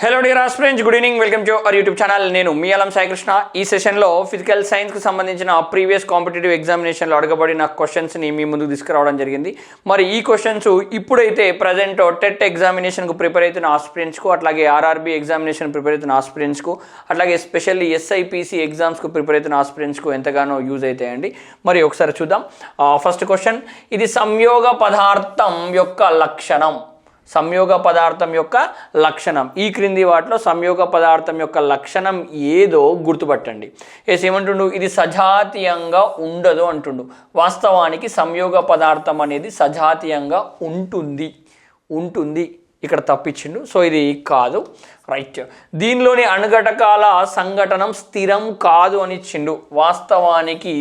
Hello dear aspirants, good evening. Welcome to our YouTube channel. నేను మీ అలం సాయి కృష్ణ. ఈ సెషన్లో physical సైన్స్కి సంబంధించిన ప్రీవియస్ కాంపిటేటివ్ ఎగ్జామినేషన్లో అడగబడిన క్వశ్చన్స్ని మీ ముందుకు తీసుకురావడం జరిగింది. మరి ఈ క్వశ్చన్స్ ఇప్పుడైతే ప్రజెంట్ టెట్ ఎగ్జామినేషన్కు ప్రిపేర్ అవుతున్న ఆస్పిరెంట్స్కు, అట్లాగే ఆర్ఆర్బీ ఎగ్జామినేషన్ ప్రిపేర్ అవుతున్న ఆస్పిరెంట్స్కు, అట్లాగే ఎస్పెషల్లీ ఎస్ఐపిసి ఎగ్జామ్స్కు ప్రిపేర్ అవుతున్న ఆస్పిరెంట్స్కు ఎంతగానో యూజ్ అవుతాయండి. మరి ఒకసారి చూద్దాం. ఫస్ట్ క్వశ్చన్, ఇది సంయోగ పదార్థం యొక్క లక్షణం. సంయోగ పదార్థం యొక్క లక్షణం, ఈ క్రింది వాటిలో సంయోగ పదార్థం యొక్క లక్షణం ఏదో గుర్తుపట్టండి. ఏమంటుండు, ఇది సజాతీయంగా ఉండదు అంటుండు. వాస్తవానికి సంయోగ పదార్థం అనేది సజాతీయంగా ఉంటుంది ఇక్కడ తప్పించిండు. సో ఇది కాదు, రైట్. దీనిలోని అణుఘటకాల సంఘటనం స్థిరం కాదు అని ఇచ్చిండు. వాస్తవానికి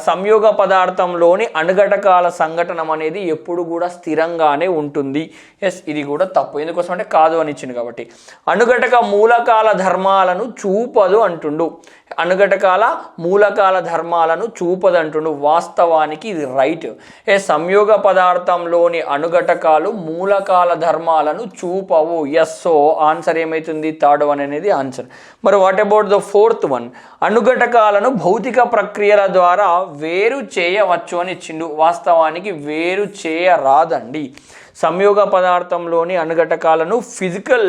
సంయోగ పదార్థంలోని అణుఘటకాల సంఘటనం అనేది ఎప్పుడు కూడా స్థిరంగానే ఉంటుంది. ఎస్, ఇది కూడా తప్పు. ఎందుకోసం అంటే కాదు అని ఇచ్చిండు కాబట్టి. అణుఘటక మూలకాల ధర్మాలను చూపదు అంటుండు. అణుఘటకాల మూలకాల ధర్మాలను చూపదు అంటుండు. వాస్తవానికి ఇది రైట్. సంయోగ పదార్థంలోని అణుఘటకాలు మూలకాల ధర్మాలను చూపవు. ఎస్, సో ఆన్సర్ ఏమైతుంది? థర్డ్ వన్ అనేది ఆన్సర్. మరి what about the fourth one? అణుఘటకాలను భౌతిక ప్రక్రియల ద్వారా వేరు చేయవచ్చు అని ఇచ్చిండు. వాస్తవానికి వేరు చేయరాదండి. సంయోగ పదార్థంలోని అణుఘటకాలను ఫిజికల్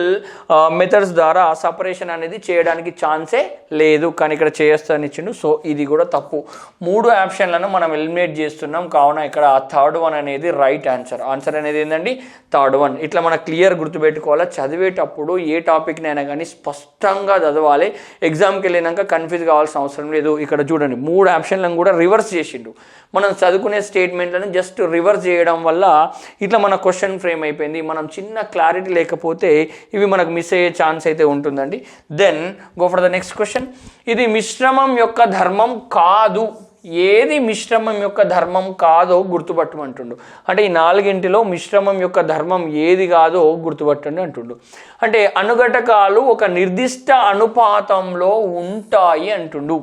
మెథడ్స్ ద్వారా సపరేషన్ అనేది చేయడానికి ఛాన్సే లేదు, కానీ ఇక్కడ చేయొచ్చని ఇచ్చిండు. సో ఇది కూడా తప్పు. 3 ఆప్షన్లను మనం ఎలిమినేట్ చేస్తున్నాం. కావున ఇక్కడ థర్డ్ వన్ అనేది రైట్ ఆన్సర్. ఆన్సర్ అనేది ఏంటండి? Third one. ఇట్లా మనం క్లియర్ గుర్తుపెట్టుకోవాలి. చదివేటప్పుడు ఏ టాపిక్ని అయినా కానీ స్పష్టంగా చదవాలి. ఎగ్జామ్కి వెళ్ళినాక కన్ఫ్యూజ్ కావాల్సిన అవసరం లేదు. ఇక్కడ చూడండి, 3 ఆప్షన్లను కూడా రివర్స్ చేసిండు. మనం చదువుకునే స్టేట్మెంట్లను జస్ట్ రివర్స్ చేయడం వల్ల ఇట్లా మన క్వశ్చన్ ఫ్రేమ్ అయిపోయింది. మనం చిన్న క్లారిటీ లేకపోతే ఇవి మనకు మిస్ అయ్యే ఛాన్స్ అయితే ఉంటుందండి. Then go for the next question. ఇది మిశ్రమం యొక్క ధర్మం కాదు. ఏది మిశ్రమం యొక్క ధర్మం కాదో గుర్తుపట్టమంటుండు. అంటే ఈ 4గింటిలో మిశ్రమం యొక్క ధర్మం ఏది కాదో గుర్తుపట్టండి అంటుండు. అంటే అణుఘటకాలు ఒక నిర్దిష్ట అనుపాతంలో ఉంటాయి అంటుండు.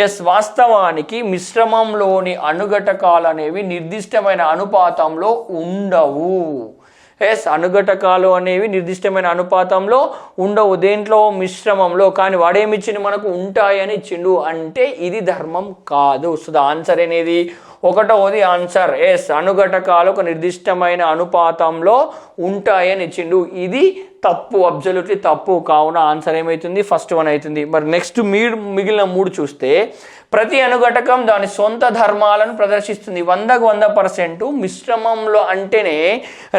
ఎస్, వాస్తవానికి మిశ్రమంలోని అణుఘటకాలు అనేవి నిర్దిష్టమైన అనుపాతంలో ఉండవు. ఎస్, అణుఘటకాలు అనేవి నిర్దిష్టమైన అనుపాతంలో ఉండవు. దేంట్లో? మిశ్రమంలో. కానీ వాడేమిచ్చిండు? మనకు ఉంటాయని ఇచ్చిండు. అంటే ఇది ధర్మం కాదు. సో ద ఆన్సర్ అనేది 1వది ఆన్సర్. ఎస్, అణుఘటకాలు ఒక నిర్దిష్టమైన అనుపాతంలో ఉంటాయని ఇచ్చిండు. ఇది తప్పు, అబ్జల్యూట్లీ తప్పు. కావున ఆన్సర్ ఏమవుతుంది? ఫస్ట్ వన్ అవుతుంది. మరి నెక్స్ట్ మిగిలిన 3 చూస్తే, ప్రతి అణుఘటకం దాని సొంత ధర్మాలను ప్రదర్శిస్తుంది. 100% మిశ్రమంలో అంటేనే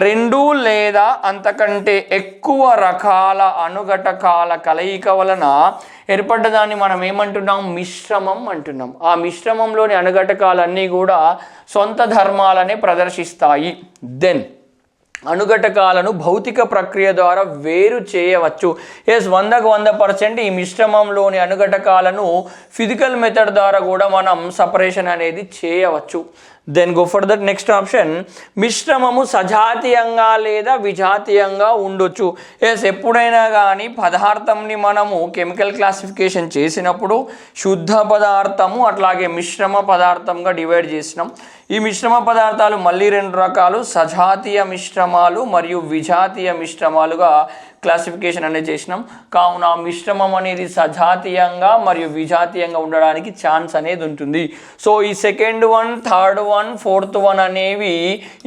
2 లేదా అంతకంటే ఎక్కువ రకాల అణుఘటకాల కలయిక వలన ఏర్పడ్డదాన్ని మనం ఏమంటున్నాం? మిశ్రమం అంటున్నాం. ఆ మిశ్రమంలోని అణుఘటకాలన్నీ కూడా సొంత ధర్మాలనే ప్రదర్శిస్తాయి. దెన్ అణుఘటకాలను భౌతిక ప్రక్రియ ద్వారా వేరు చేయవచ్చు. ఎస్, 100% ఈ మిశ్రమంలోని అణుఘటకాలను ఫిజికల్ మెథడ్ ద్వారా కూడా మనం సపరేషన్ అనేది చేయవచ్చు. Then go for that next option. మిశ్రమము సజాతీయంగా లేదా విజాతీయంగా ఉండొచ్చు. ఎస్, ఎప్పుడైనా కానీ పదార్థంని మనము కెమికల్ క్లాసిఫికేషన్ చేసినప్పుడు శుద్ధ పదార్థము అట్లాగే మిశ్రమ పదార్థంగా డివైడ్ చేసినాం. ఈ మిశ్రమ పదార్థాలు మళ్ళీ 2 రకాలు, సజాతీయ మిశ్రమాలు మరియు విజాతీయ మిశ్రమాలుగా క్లాసిఫికేషన్ అనేది చేసినాం. కావున మిశ్రమం అనేది సజాతీయంగా మరియు విజాతీయంగా ఉండడానికి ఛాన్స్ అనేది ఉంటుంది. సో ఈ second one, third one, fourth one అనేవి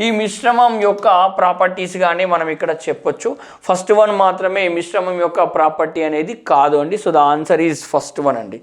ఈ మిశ్రమం యొక్క ప్రాపర్టీస్గానే మనం ఇక్కడ చెప్పొచ్చు. ఫస్ట్ వన్ మాత్రమే మిశ్రమం యొక్క ప్రాపర్టీ అనేది కాదు అండి. So the answer is first one అండి.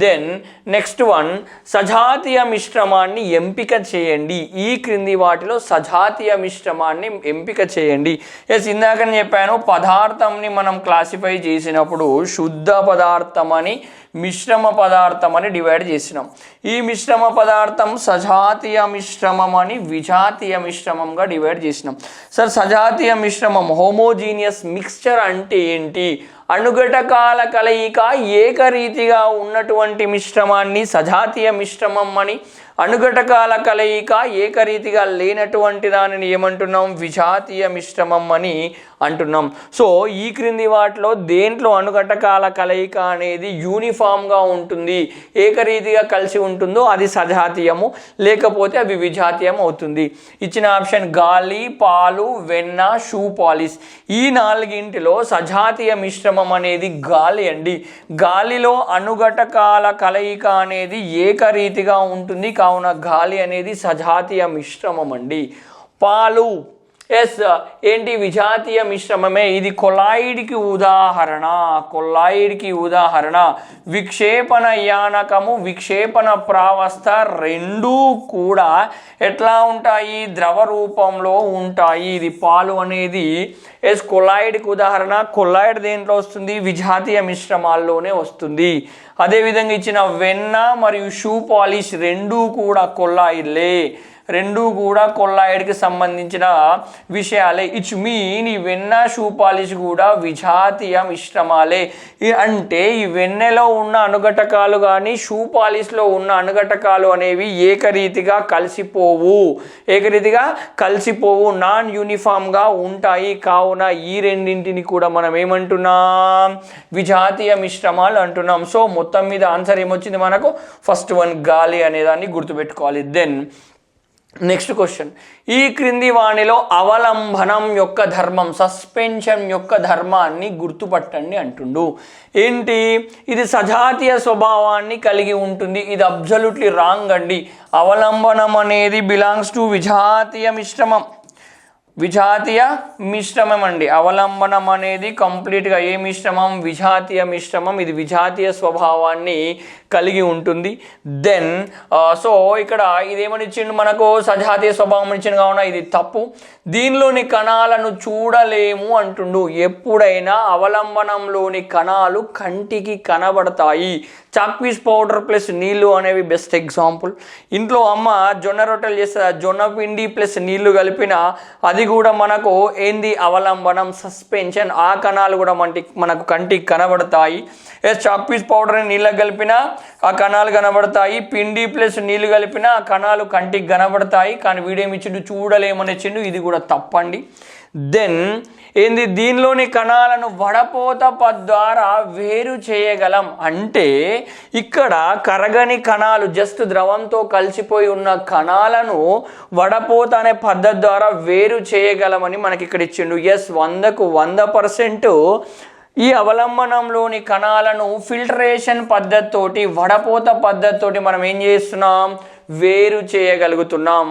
దెన్ నెక్స్ట్ వన్, సజాతీయ మిశ్రమాన్ని ఎంపిక చేయండి. ఈ క్రింది వాటిలో సజాతీయ మిశ్రమాన్ని ఎంపిక చేయండి. ఎస్, ఇందాక నేను చెప్పాను, పదార్థంని మనం క్లాసిఫై చేసినప్పుడు శుద్ధ పదార్థం అని, మిశ్రమ పదార్థం అని డివైడ్ చేసినాం. ఈ మిశ్రమ పదార్థం సజాతీయ మిశ్రమం అని, విజాతీయ మిశ్రమంగా డివైడ్ చేసినాం. సార్, సజాతీయ మిశ్రమం హోమోజీనియస్ మిక్స్చర్ అంటే ఏంటి? అణుఘటకాల కలయిక ఏకరీతిగా ఉన్నటువంటి మిశ్రమాన్ని సజాతీయ మిశ్రమం అని, అణుఘటకాల కలయిక ఏకరీతిగా లేనటువంటి దానిని ఏమంటున్నాం? విజాతీయ మిశ్రమం అని అంటున్నాం. సో ఈ క్రింది వాటిలో దేంట్లో అణుఘటకాల కలయిక అనేది యూనిఫామ్గా ఉంటుంది, ఏకరీతిగా కలిసి ఉంటుందో అది సజాతీయము, లేకపోతే అవి విజాతీయం అవుతుంది. ఇచ్చిన ఆప్షన్ గాలి, పాలు, వెన్న, షూ పాలిష్. ఈ నాలుగింటిలో సజాతీయ మిశ్రమం అనేది గాలి అండి. గాలిలో అణుఘటకాల కలయిక అనేది ఏకరీతిగా ఉంటుంది, కావున గాలి అనేది సజాతీయ మిశ్రమం అండి. పాలు ఎస్ ఏంటి? విజాతీయ మిశ్రమమే. ఇది కొలాయిడ్కి ఉదాహరణ. కొలాయిడ్కి ఉదాహరణ. విక్షేపణ యానకము, విక్షేపణ ప్రావస్థ రెండూ కూడా ఎట్లా ఉంటాయి? ద్రవ రూపంలో ఉంటాయి. ఇది పాలు అనేది ఎస్ కొలాయిడ్కి ఉదాహరణ. కొలాయిడ్ దేంట్లో వస్తుంది? విజాతీయ మిశ్రమాల్లోనే వస్తుంది. అదేవిధంగా ఇచ్చిన వెన్న మరియు షూ పాలిష్ రెండూ కూడా కొలాయిడ్లే, రెండూ కూడా కొల్లాయిడ్కి సంబంధించిన విషయాలే. ఇట్స్ మీన్ ఈ వెన్న, షూ పాలిష్ కూడా విజాతీయ మిశ్రమాలే. అంటే ఈ వెన్నెలో ఉన్న అణుఘటకాలు కానీ షూ పాలిష్లో ఉన్న అణుఘటకాలు అనేవి ఏకరీతిగా కలిసిపోవు, నాన్ యూనిఫామ్గా ఉంటాయి. కావున ఈ రెండింటిని కూడా మనం ఏమంటున్నాం? విజాతీయ మిశ్రమాలు అంటున్నాం. సో మొత్తం మీద ఆన్సర్ ఏమొచ్చింది మనకు? ఫస్ట్ వన్ గాలి అనేదాన్ని గుర్తుపెట్టుకోవాలి. దెన్ నెక్స్ట్ క్వశ్చన్, ఈ క్రింది వాణిలో అవలంబనం యొక్క ధర్మం, సస్పెన్షన్ యొక్క ధర్మాన్ని గుర్తుపట్టండి అంటుండు. ఏంటి? ఇది సజాతీయ స్వభావాన్ని కలిగి ఉంటుంది. ఇది అబ్జల్యూట్లీ రాంగ్ అండి. అవలంబనం అనేది బిలాంగ్స్ టు విజాతీయ మిశ్రమం. విజాతీయ మిశ్రమం అండి. అవలంబనం అనేది కంప్లీట్గా ఏ మిశ్రమం? విజాతీయ మిశ్రమం. ఇది విజాతీయ స్వభావాన్ని కలిగి ఉంటుంది. దెన్ సో ఇక్కడ ఇదేమని ఇచ్చిండు మనకు? సజాతీయ స్వభావం ఇచ్చిండు, కావున ఇది తప్పు. దీనిలోని కణాలను చూడలేము అంటుండు. ఎప్పుడైనా అవలంబనంలోని కణాలు కంటికి కనబడతాయి. చాక్పీస్ పౌడర్ ప్లస్ నీళ్ళు అనేవి బెస్ట్ ఎగ్జాంపుల్. ఇంట్లో అమ్మ జొన్న రొట్టెలు చేస్తుంది, జొన్న పిండి ప్లస్ నీళ్లు కలిపిన అది కూడా మనకు ఏంది? అవలంబనం, సస్పెన్షన్. ఆ కణాలు కూడా మనకు కంటికి కనబడతాయి. చాక్పీస్ పౌడర్ని నీళ్ళకి కలిపిన ఆ కణాలు కనబడతాయి. పిండి ప్లస్ నీళ్ళు కలిపిన ఆ కణాలు కంటికి కనబడతాయి. కానీ వీడేమి ఇచ్చిండు? చూడలేమని ఇచ్చిండు. ఇది కూడా తప్పండి. దెన్ ఏంది? దీనిలోని కణాలను వడపోత ద్వారా వేరు చేయగలం. అంటే ఇక్కడ కరగని కణాలు, జస్ట్ ద్రవంతో కలిసిపోయి ఉన్న కణాలను వడపోత అనే పద్ధతి ద్వారా వేరు చేయగలమని మనకి ఇక్కడ ఇచ్చిండు. ఎస్, 100కు 100% ఈ అవలంబనంలోని కణాలను ఫిల్టరేషన్ పద్ధతితోటి, వడపోత పద్ధతితోటి మనం ఏం చేస్తున్నాం? వేరు చేయగలుగుతున్నాం.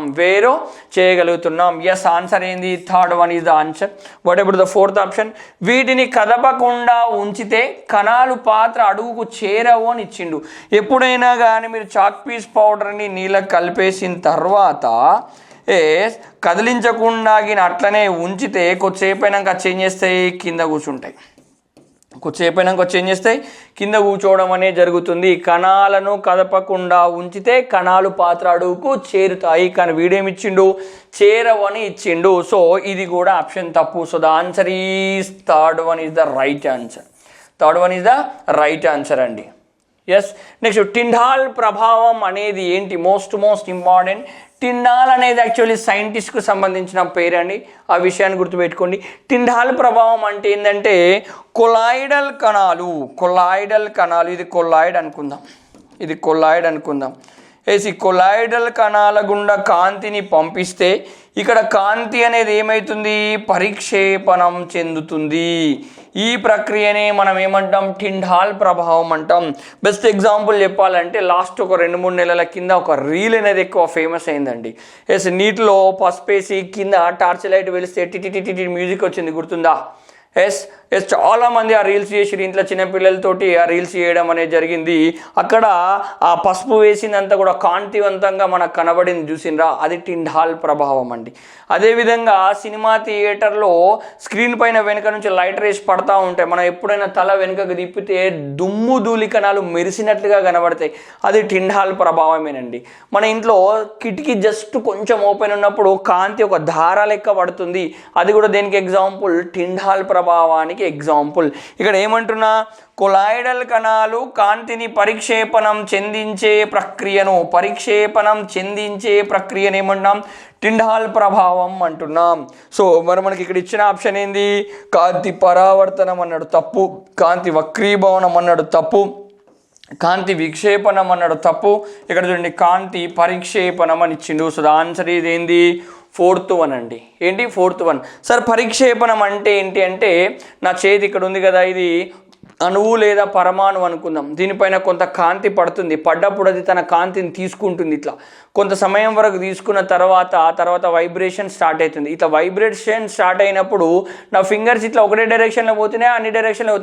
ఎస్, ఆన్సర్ ఏంది? Third one is the answer. What about the fourth option? వీటిని కదపకుండా ఉంచితే కణాలు పాత్ర అడుగుకు చేరవు అని ఇచ్చిండు. ఎప్పుడైనా కానీ మీరు చాక్ పీస్ పౌడర్ని నీళ్ళకి కలిపేసిన తర్వాత కదిలించకుండా అట్లనే ఉంచితే కొద్దిసేపు అయినాక చేంజ్ చేస్తాయి, కింద కూర్చుంటాయి. కొద్దిసేపు అయినాక చేంజ్ చేస్తాయి, కింద కూర్చోవడం అనేది జరుగుతుంది. కణాలను కదపకుండా ఉంచితే కణాలు పాత్ర అడుగుకు చేరుతాయి. కానీ వీడేమిచ్చిండు? చేరవని ఇచ్చిండు. సో ఇది కూడా ఆప్షన్ తప్పు. So the answer is third one is the right answer అండి. ఎస్, నెక్స్ట్ టిండాల్ ప్రభావం అనేది ఏంటి? Most important. టిండాల్ అనేది యాక్చువల్లీ సైంటిస్ట్కు సంబంధించిన పేరు అండి. ఆ విషయాన్ని గుర్తుపెట్టుకోండి. టిండాల్ ప్రభావం అంటే ఏంటంటే కొలాయిడల్ కణాలు, ఇది కొలాయిడ్ అనుకుందాం. ఈ కొలాయిడల్ కణాల గుండా కాంతిని పంపిస్తే ఇక్కడ కాంతి అనేది ఏమవుతుంది? పరిక్షేపణం చెందుతుంది. ఈ ప్రక్రియనే మనం ఏమంటాం? టిండాల్ ప్రభావం అంటాం. బెస్ట్ ఎగ్జాంపుల్ చెప్పాలంటే లాస్ట్ ఒక 2-3 నెలల కింద ఒక రీల్ అనేది ఎక్కువ ఫేమస్ అయిందండి. నీటిలో పసుపేసి కింద టార్చ్ లైట్ వెలిస్తే టిటి మ్యూజిక్ వచ్చింది, గుర్తుందా? ఎస్, చాలామంది ఆ రీల్స్ చేసి ఇంట్లో చిన్నపిల్లలతోటి ఆ రీల్స్ చేయడం అనేది జరిగింది. అక్కడ ఆ పసుపు వేసిందంతా కూడా కాంతివంతంగా మనకు కనబడింది, చూసిండ్రా? అది టిండాల్ ప్రభావం అండి. అదేవిధంగా సినిమా థియేటర్లో స్క్రీన్ పైన వెనుక నుంచి లైట్ రేస్ పడతా ఉంటాయి. మనం ఎప్పుడైనా తల వెనుకకు తిప్పితే దుమ్ము ధూళి కణాలు మెరిసినట్లుగా కనబడతాయి. అది టిండాల్ ప్రభావమేనండి. మన ఇంట్లో కిటికీ జస్ట్ కొంచెం ఓపెన్ ఉన్నప్పుడు కాంతి ఒక ధార లెక్క పడుతుంది. అది కూడా దేనికి ఎగ్జాంపుల్? టిండాల్ ప్రభావానికి దానికి ఎగ్జాంపుల్. ఇక్కడ ఏమంటున్నా, కొలాయిడల్ కణాలు కాంతిని పరిక్షేపణం చెందించే ప్రక్రియను ఏమంటున్నాం, టిండాల్ ప్రభావం అంటున్నాం. సో మరి మనకి ఇక్కడ ఇచ్చిన ఆప్షన్ ఏంది, కాంతి పరావర్తనం అన్నాడు తప్పు, కాంతి వక్రీభవనం అన్నాడు తప్పు, కాంతి విక్షేపణం అన్నాడు తప్పు. ఇక్కడ చూడండి కాంతి పరిక్షేపణం అని ఇచ్చిండు. సో ద ఆన్సర్ ఇది ఏంది, 4th వన్ అండి. ఏంటి 4th వన్. సార్ పరిక్షేపణం అంటే ఏంటి అంటే, నా చేతి ఇక్కడ ఉంది కదా, ఇది అణువు లేదా పరమాణు అనుకుందాం. దీనిపైన కొంత కాంతి పడుతుంది, పడ్డప్పుడు అది తన కాంతిని తీసుకుంటుంది. ఇట్లా కొంత సమయం వరకు తీసుకున్న తర్వాత వైబ్రేషన్ స్టార్ట్ అవుతుంది. ఇట్లా వైబ్రేషన్ స్టార్ట్ అయినప్పుడు నా ఫింగర్స్ ఇట్లా ఒకటే డైరెక్షన్లో పోతున్నాయి, అన్ని డైరెక్షన్లో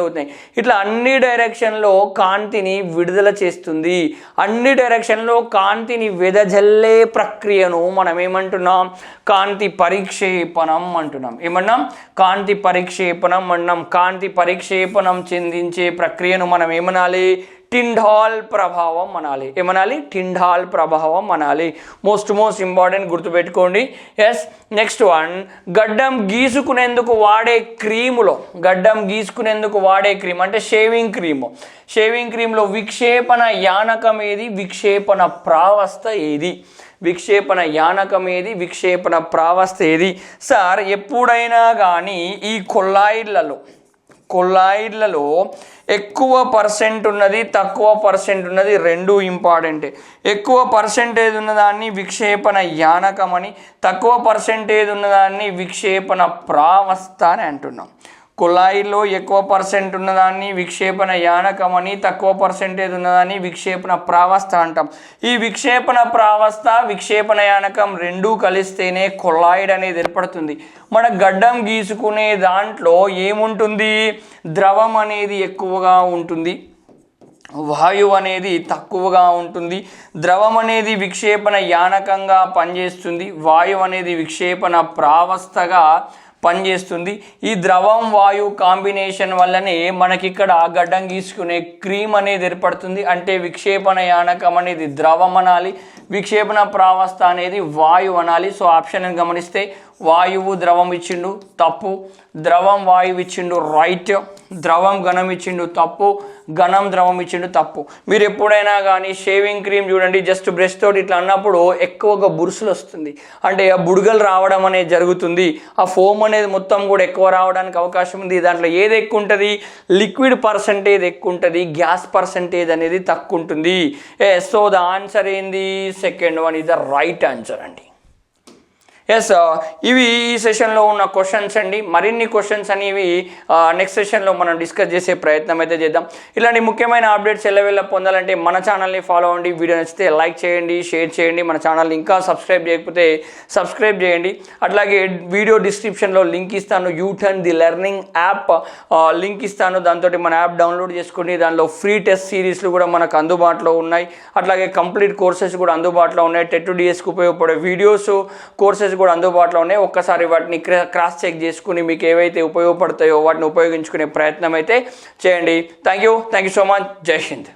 పోతున్నాయి. ఇట్లా అన్ని డైరెక్షన్లో కాంతిని విడుదల చేస్తుంది. అన్ని డైరెక్షన్లో కాంతిని వెదజల్లే ప్రక్రియను మనం ఏమంటున్నాం, కాంతి పరిక్షేపణం అంటున్నాం. ఏమన్నాం, కాంతి పరిక్షేపణం అన్నాం. కాంతి పరిక్షేపణం చెందించే ప్రక్రియను మనం ఏమనాలి, టిండాల్ ప్రభావం అనాలి. ఏమనాలి, టిండాల్ ప్రభావం అనాలి. మోస్ట్ ఇంపార్టెంట్, గుర్తుపెట్టుకోండి. ఎస్, నెక్స్ట్ వన్, గడ్డం గీసుకునేందుకు వాడే క్రీమ్ అంటే షేవింగ్ క్రీమ్లో విక్షేపణ యానకం ఏది, విక్షేపణ ప్రావస్థ ఏది? విక్షేపణ ప్రావస్థ ఏది? సార్ ఎప్పుడైనా కానీ ఈ కొల్లాయిడ్లలో ఎక్కువ పర్సెంట్ ఉన్నది, తక్కువ పర్సెంట్ ఉన్నది, రెండు ఇంపార్టెంటే. ఎక్కువ పర్సెంటేజ్ ఉన్నదాన్ని విక్షేపణ యానకం అని, తక్కువ పర్సెంటేజ్ ఉన్నదాన్ని విక్షేపణ ప్రావస్థ అని అంటున్నాం. కుళాయిలో ఎక్కువ పర్సెంట్ ఉన్నదాన్ని విక్షేపణ యానకం అని, తక్కువ పర్సెంటేజ్ ఉన్నదాన్ని విక్షేపణ ప్రావస్థ అంటాం. ఈ విక్షేపణ ప్రావస్థ, విక్షేపణ యానకం రెండూ కలిస్తేనే కొలాయిడ్ అనేది ఏర్పడుతుంది. మన గడ్డం గీసుకునే దాంట్లో ఏముంటుంది, ద్రవం అనేది ఎక్కువగా ఉంటుంది, వాయువు అనేది తక్కువగా ఉంటుంది. ద్రవం అనేది విక్షేపణ యానకంగా పనిచేస్తుంది, వాయువు అనేది విక్షేపణ ప్రావస్థగా పనిచేస్తుంది. ఈ ద్రవం వాయు కాంబినేషన్ వల్లనే మనకి ఇక్కడ గడ్డం గీసుకునే క్రీమ్ అనేది ఏర్పడుతుంది. అంటే విక్షేపణ యానకం అనేది ద్రవం అనాలి, విక్షేపణ ప్రావస్థ అనేది వాయువు అనాలి. సో ఆప్షన్ గమనిస్తే వాయువు ద్రవం ఇచ్చిండు తప్పు, ద్రవం వాయువు ఇచ్చిండు రైట్, ద్రవం ఘనం ఇచ్చిండు తప్పు, ఘనం ద్రవం ఇచ్చిండు తప్పు. మీరు ఎప్పుడైనా కానీ షేవింగ్ క్రీమ్ చూడండి, జస్ట్ బ్రష్ తోటి ఇట్లా అన్నప్పుడు ఎక్కువగా బురుసులు వస్తుంది, అంటే ఆ బుడగలు రావడం అనేది జరుగుతుంది. ఆ ఫోమ్ అనేది మొత్తం కూడా ఎక్కువ రావడానికి అవకాశం ఉంది. దాంట్లో ఏది ఎక్కువ ఉంటుంది, లిక్విడ్ పర్సంటేజ్ ఎక్కువ ఉంటుంది, గ్యాస్ పర్సంటేజ్ అనేది తక్కువ ఉంటుంది. సో ద ఆన్సర్ ఏంది, second one is the right answer అండి. ఎస్, ఇవి ఈ సెషన్లో ఉన్న క్వశ్చన్స్ అండి. మరిన్ని క్వశ్చన్స్ అనేవి నెక్స్ట్ సెషన్లో మనం డిస్కస్ చేసే ప్రయత్నం అయితే చేద్దాం. ఇలాంటి ముఖ్యమైన అప్డేట్స్ ఎల్లవెల్ల పొందాలంటే మన ఛానల్ని ఫాలో అవ్వండి. వీడియో నచ్చితే లైక్ చేయండి, షేర్ చేయండి. మన ఛానల్ని ఇంకా సబ్స్క్రైబ్ చేయకపోతే సబ్స్క్రైబ్ చేయండి. అట్లాగే వీడియో డిస్క్రిప్షన్లో లింక్ ఇస్తాను, U turn the learning app link ఇస్తాను. దాంతో మన యాప్ డౌన్లోడ్ చేసుకోండి. దానిలో ఫ్రీ టెస్ట్ సిరీస్లు కూడా మనకు అందుబాటులో ఉన్నాయి. అట్లాగే కంప్లీట్ కోర్సెస్ కూడా అందుబాటులో ఉన్నాయి. టెట్ డిఎస్కి ఉపయోగపడే వీడియోస్, కోర్సెస్ కూడా అందుబాటులో ఉన్నాయి. ఒక్కసారి వాటిని క్రాస్ చెక్ చేసుకుని మీకు ఏవైతే ఉపయోగపడతాయో వాటిని ఉపయోగించుకునే ప్రయత్నం అయితే చేయండి. Thank you so much. జై హింద్.